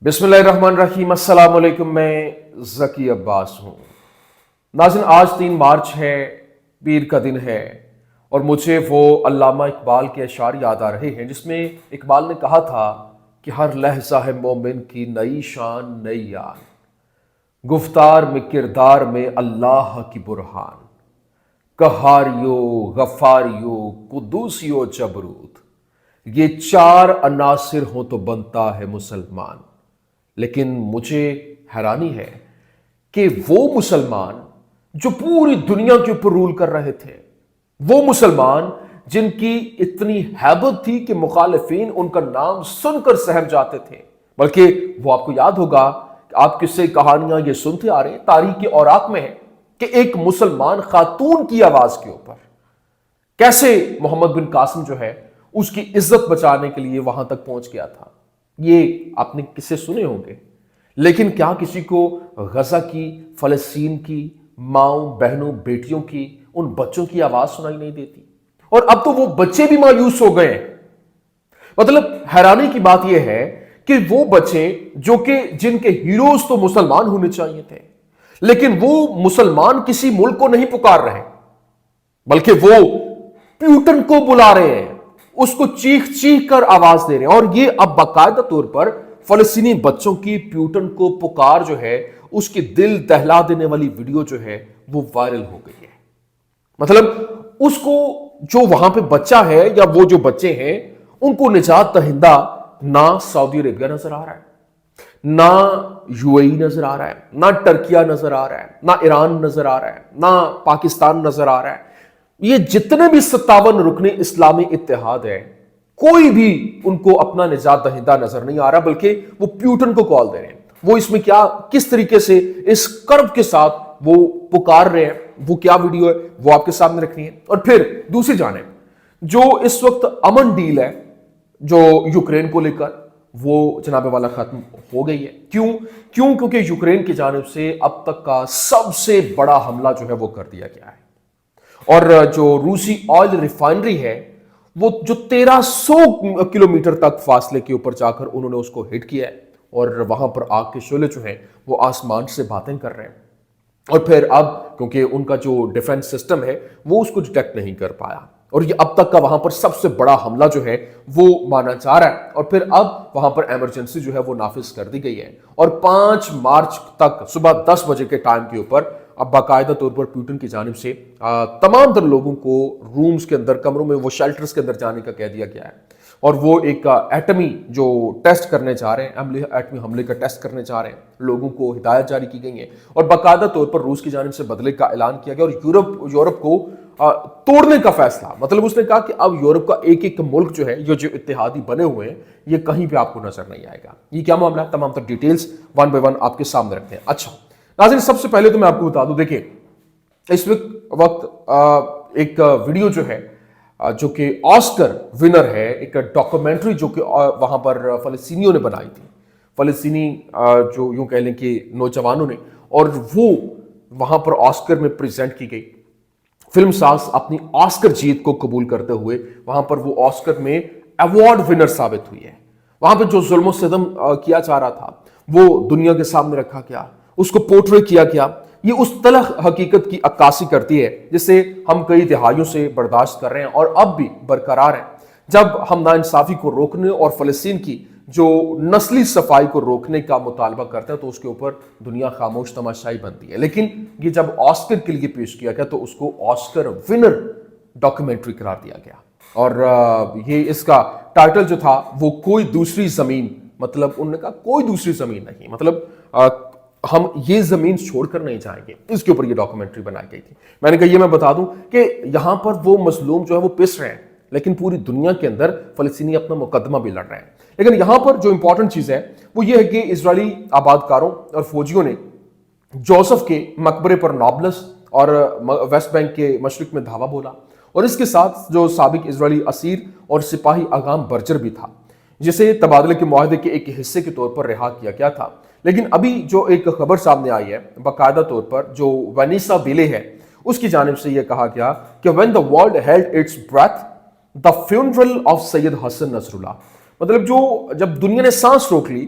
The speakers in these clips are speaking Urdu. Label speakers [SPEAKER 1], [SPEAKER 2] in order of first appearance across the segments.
[SPEAKER 1] بسم اللہ الرحمن الرحیم۔ السلام علیکم، میں ذکی عباس ہوں۔ ناظرین، آج 3 مارچ ہے، پیر کا دن ہے، اور مجھے وہ علامہ اقبال کے اشعار یاد آ رہے ہیں جس میں اقبال نے کہا تھا کہ ہر لحظہ ہے مومن کی نئی شان نئی آن، گفتار میں کردار میں اللہ کی برہان، قہاریو غفاریو قدوسیو جبروت، یہ 4 عناصر ہوں تو بنتا ہے مسلمان۔ لیکن مجھے حیرانی ہے کہ وہ مسلمان جو پوری دنیا کے اوپر رول کر رہے تھے، وہ مسلمان جن کی اتنی ہیبت تھی کہ مخالفین ان کا نام سن کر سہم جاتے تھے، بلکہ وہ آپ کو یاد ہوگا کہ آپ قصے کہانیاں یہ سنتے آ رہے ہیں، تاریخ کے اوراق میں ہے کہ ایک مسلمان خاتون کی آواز کے اوپر کیسے محمد بن قاسم جو ہے اس کی عزت بچانے کے لیے وہاں تک پہنچ گیا تھا۔ یہ آپ نے قصے سنے ہوں گے، لیکن کیا کسی کو غزہ کی، فلسطین کی ماؤں بہنوں بیٹیوں کی، ان بچوں کی آواز سنائی نہیں دیتی؟ اور اب تو وہ بچے بھی مایوس ہو گئے ہیں۔ مطلب حیرانی کی بات یہ ہے کہ وہ بچے جو کہ جن کے ہیروز تو مسلمان ہونے چاہیے تھے، لیکن وہ مسلمان کسی ملک کو نہیں پکار رہے، بلکہ وہ پیوٹن کو بلا رہے ہیں، اس کو چیخ چیخ کر آواز دے رہے ہیں۔ اور یہ اب باقاعدہ طور پر فلسطینی بچوں کی پیوٹن کو پکار جو ہے، اس کی دل دہلا دینے والی ویڈیو جو ہے وہ وائرل ہو گئی ہے۔ مطلب اس کو جو وہاں پہ بچہ ہے یا وہ جو بچے ہیں، ان کو نجات دہندہ نہ سعودی عربیہ نظر آ رہا ہے، نہ یو اے ای نظر آ رہا ہے، نہ ٹرکیہ نظر آ رہا ہے، نہ ایران نظر آ رہا ہے، نہ پاکستان نظر آ رہا ہے۔ یہ جتنے بھی 57 رکن اسلامی اتحاد ہیں، کوئی بھی ان کو اپنا نجات دہندہ نظر نہیں آ رہا، بلکہ وہ پیوٹن کو کال دے رہے ہیں۔ وہ اس میں کس طریقے سے اس کرب کے ساتھ وہ پکار رہے ہیں، وہ کیا ویڈیو ہے وہ آپ کے سامنے رکھنی ہے۔ اور پھر دوسری جانب جو اس وقت امن ڈیل ہے جو یوکرین کو لے کر، وہ جناب والا ختم ہو گئی ہے۔ کیونکہ یوکرین کی جانب سے اب تک کا سب سے بڑا حملہ جو ہے وہ کر دیا گیا ہے، اور جو روسی آئل ریفائنری ہے وہ جو 1300 کلومیٹر تک فاصلے کے اوپر جا کر انہوں نے اس کو ہٹ کیا ہے، اور وہاں پر آگ کے شعلے جو ہیں وہ آسمان سے باتیں کر رہے ہیں۔ اور پھر اب کیونکہ ان کا جو ڈیفنس سسٹم ہے وہ اس کو ڈیٹیکٹ نہیں کر پایا، اور یہ اب تک کا وہاں پر سب سے بڑا حملہ جو ہے وہ مانا جا رہا ہے۔ اور پھر اب وہاں پر ایمرجنسی جو ہے وہ نافذ کر دی گئی ہے، اور 5 مارچ تک صبح 10 بجے کے ٹائم کے اوپر اب باقاعدہ طور پر پیوٹن کی جانب سے تمام تر لوگوں کو رومز کے اندر، کمروں میں، وہ شیلٹرز کے اندر جانے کا کہہ دیا گیا ہے، اور وہ ایک ایٹمی جو ٹیسٹ کرنے جا رہے ہیں، ایٹمی حملے کا ٹیسٹ کرنے جا رہے ہیں، لوگوں کو ہدایت جاری کی گئی ہے، اور باقاعدہ طور پر روس کی جانب سے بدلے کا اعلان کیا گیا، اور یورپ کو توڑنے کا فیصلہ، مطلب اس نے کہا کہ اب یورپ کا ایک ایک ملک جو ہے، یہ جو اتحادی بنے ہوئے ہیں، یہ کہیں پہ آپ کو نظر نہیں آئے گا۔ یہ کیا معاملہ ہے، تمام تر ڈیٹیلز 1 بائی 1 آپ کے سامنے رکھتے ہیں۔ اچھا ناظرین، سب سے پہلے تو میں آپ کو بتا دوں، دیکھیں اس وقت ایک ویڈیو جو ہے جو کہ آسکر ونر ہے، ایک ڈاکومنٹری جو کہ وہاں پر فلسطینیوں نے بنائی تھی، فلسطینی جو یوں کہہ لیں کہ نوجوانوں نے، اور وہ وہاں پر آسکر میں پریزنٹ کی گئی۔ فلم ساز اپنی آسکر جیت کو قبول کرتے ہوئے وہاں پر وہ آسکر میں ایوارڈ ونر ثابت ہوئی ہے۔ وہاں پہ جو ظلم و ستم کیا جا رہا تھا وہ دنیا کے سامنے رکھا گیا، اس کو پورٹرے کیا گیا۔ یہ اس تلخ حقیقت کی عکاسی کرتی ہے جسے ہم کئی دہائیوں سے برداشت کر رہے ہیں اور اب بھی برقرار ہیں۔ جب ہم ناانصافی کو روکنے اور فلسطین کی جو نسلی صفائی کو روکنے کا مطالبہ کرتے ہیں تو اس کے اوپر دنیا خاموش تماشائی بنتی ہے، لیکن یہ جب آسکر کے لیے پیش کیا گیا تو اس کو آسکر ونر ڈاکومنٹری قرار دیا گیا، اور یہ اس کا ٹائٹل جو تھا وہ کوئی دوسری زمین، مطلب انہوں نے کہا کوئی دوسری زمین نہیں، مطلب ہم یہ زمین چھوڑ کر نہیں جائیں گے، اس کے اوپر یہ ڈاکومنٹری بنائی گئی تھی۔ میں نے کہا یہ میں بتا دوں کہ یہاں پر وہ مظلوم جو ہے وہ پس رہے ہیں، لیکن پوری دنیا کے اندر فلسطینی اپنا مقدمہ بھی لڑ رہے ہیں۔ لیکن یہاں پر جو امپورٹنٹ چیز ہے وہ یہ ہے کہ اسرائیلی آباد کاروں اور فوجیوں نے جوزف کے مقبرے پر نابلس اور ویسٹ بینک کے مشرق میں دھاوا بولا، اور اس کے ساتھ جو سابق اسرائیلی اسیر اور سپاہی اغام برجر بھی تھا، جسے تبادلے کے معاہدے کے ایک حصے کے طور پر رہا کیا گیا تھا۔ لیکن ابھی جو ایک خبر سامنے آئی ہے باقاعدہ طور پر، جو وینیسا ویلے ہے اس کی جانب سے یہ کہا گیا کہ when the world held its breath the funeral of سید حسن نصر اللہ، مطلب جب دنیا نے سانس روک لی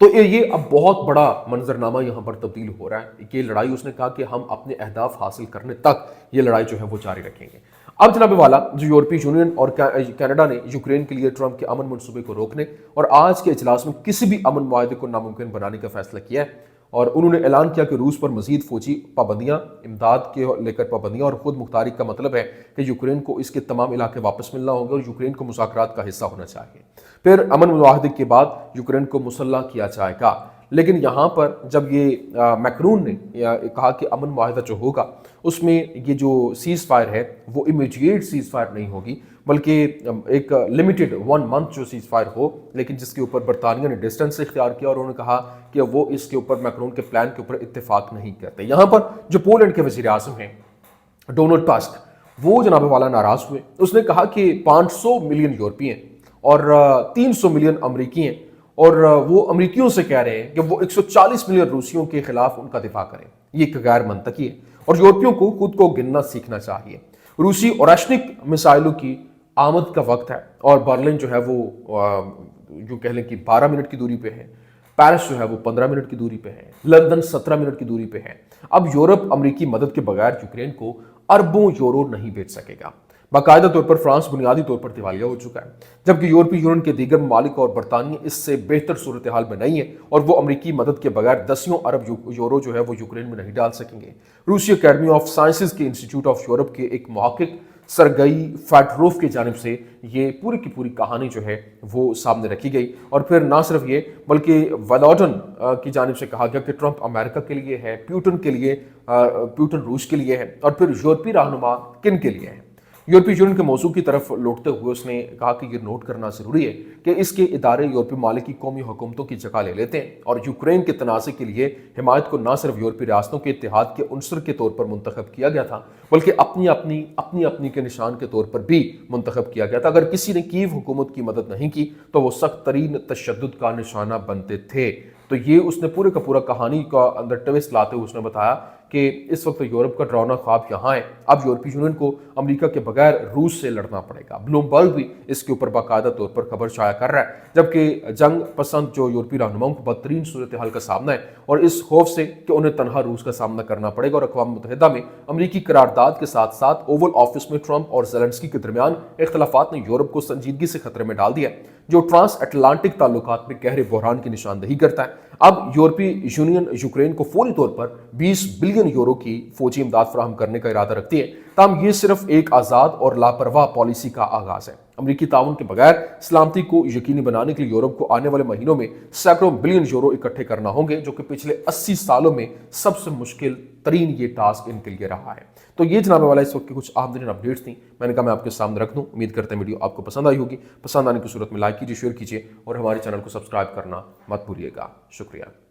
[SPEAKER 1] تو یہ اب بہت بڑا منظرنامہ یہاں پر تبدیل ہو رہا ہے. یہ لڑائی اس نے کہا کہ ہم اپنے اہداف حاصل کرنے تک یہ لڑائی جو ہے وہ جاری رکھیں گے. اب جناب والا جو یورپی یونین اور کینیڈا نے یوکرین کے لیے ٹرمپ کے امن منصوبے کو روکنے اور آج کے اجلاس میں کسی بھی امن معاہدے کو ناممکن بنانے کا فیصلہ کیا ہے، اور انہوں نے اعلان کیا کہ روس پر مزید فوجی پابندیاں، امداد کے لے کر پابندیاں اور خود مختاری کا مطلب ہے کہ یوکرین کو اس کے تمام علاقے واپس ملنا ہوں گے اور یوکرین کو مذاکرات کا حصہ ہونا چاہیے. پھر امن معاہدے کے بعد یوکرین کو مسلح کیا جائے گا. لیکن یہاں پر جب یہ میکرون نے کہا کہ امن معاہدہ جو ہوگا اس میں یہ جو سیز فائر ہے وہ امیڈیٹ سیز فائر نہیں ہوگی، بلکہ ایک لمیٹڈ 1 منتھ جو سیز فائر ہو، لیکن جس کے اوپر برطانیہ نے ڈسٹنس اختیار کیا اور انہوں نے کہا کہ وہ اس کے اوپر میکرون کے پلان کے اوپر اتفاق نہیں کرتے. یہاں پر جو پولینڈ کے وزیر اعظم ہیں ڈونلڈ ٹسک، وہ جناب والا ناراض ہوئے. اس نے کہا کہ 500 ملین یورپی ہیں اور 300 ملین امریکی ہیں، اور وہ امریکیوں سے کہہ رہے ہیں کہ وہ 140 ملین روسیوں کے خلاف ان کا دفاع کریں. یہ ایک غیر منطقی ہے اور یورپیوں کو خود کو گننا سیکھنا چاہیے. روسی اورشنک میسائلوں کی آمد کا وقت ہے اور برلن جو ہے وہ جو کہہ لیں کہ 12 منٹ کی دوری پہ ہے، پیرس جو ہے وہ 15 منٹ کی دوری پہ ہے، لندن 17 منٹ کی دوری پہ ہے. اب یورپ امریکی مدد کے بغیر یوکرین کو اربوں یورو نہیں بیچ سکے گا. باقاعدہ طور پر فرانس بنیادی طور پر دیوالیہ ہو چکا ہے، جبکہ یورپی یونین کے دیگر ممالک اور برطانیہ اس سے بہتر صورتحال میں نہیں ہے اور وہ امریکی مدد کے بغیر دسیوں ارب یورو جو ہے وہ یوکرین میں نہیں ڈال سکیں گے. روسی اکیڈمی آف سائنسز کے انسٹیٹیوٹ آف یورپ کے ایک محقق سرگئی فیڈروف کی جانب سے یہ پوری کی پوری کہانی جو ہے وہ سامنے رکھی گئی. اور پھر نہ صرف یہ بلکہ ویلوڈن کی جانب سے کہا گیا کہ ٹرمپ امریکہ کے لیے ہے، پیوٹن روس کے لیے ہے، اور پھر یورپی رہنما کن کے لیے ہے. یورپی یونین کے موضوع کی طرف لوٹتے ہوئے اس نے کہا کہ یہ نوٹ کرنا ضروری ہے کہ اس کے ادارے یورپی ممالک کی قومی حکومتوں کی جگہ لے لیتے ہیں اور یوکرین کے تنازع کے لیے حمایت کو نہ صرف یورپی ریاستوں کے اتحاد کے عنصر کے طور پر منتخب کیا گیا تھا بلکہ اپنی کے نشان کے طور پر بھی منتخب کیا گیا تھا. اگر کسی نے کیو حکومت کی مدد نہیں کی تو وہ سخت ترین تشدد کا نشانہ بنتے تھے. تو یہ اس نے پورے کا پورا کہانی کا اندر ٹویسٹ لاتے ہوئے اس نے بتایا کہ اس وقت یورپ کا ڈراؤنا خواب یہاں ہے. اب یورپی یونین کو امریکہ کے بغیر روس سے لڑنا پڑے گا. بلومبرگ بھی اس کے اوپر باقاعدہ طور پر خبر شائع کر رہا ہے، جبکہ جنگ پسند جو یورپی رہنماؤں کو بدترین صورتحال کا سامنا ہے اور اس خوف سے کہ انہیں تنہا روس کا سامنا کرنا پڑے گا. اور اقوام متحدہ میں امریکی قرارداد کے ساتھ ساتھ اوول آفس میں ٹرمپ اور زیلنسکی کے درمیان اختلافات نے یورپ کو سنجیدگی سے خطرے میں ڈال دیا، جو ٹرانس اٹلانٹک تعلقات میں گہرے بحران کی نشاندہی کرتا ہے. اب یورپی یونین یوکرین کو فوری طور پر 20 بلین یورو کی فوجی امداد فراہم کرنے کا ارادہ رکھتی ہے، تاہم یہ صرف ایک آزاد اور لاپرواہ پالیسی کا آغاز ہے. امریکی تعاون کے بغیر سلامتی کو یقینی بنانے کے لیے یورپ کو آنے والے مہینوں میں سینکڑوں بلین یورو اکٹھے کرنا ہوں گے، جو کہ پچھلے 80 سالوں میں سب سے مشکل ترین یہ ٹاسک ان کے لیے رہا ہے. تو یہ جناب والا اس وقت کی کچھ اہم ترین اپڈیٹس تھیں، میں نے کہا میں آپ کے سامنے رکھ دوں. امید کرتے ہیں ویڈیو آپ کو پسند آئی ہوگی. پسند آنے کی صورت میں لائک کیجیے، شیئر کیجیے اور ہمارے چینل کو سبسکرائب کرنا مت بھولیے گا. شکریہ.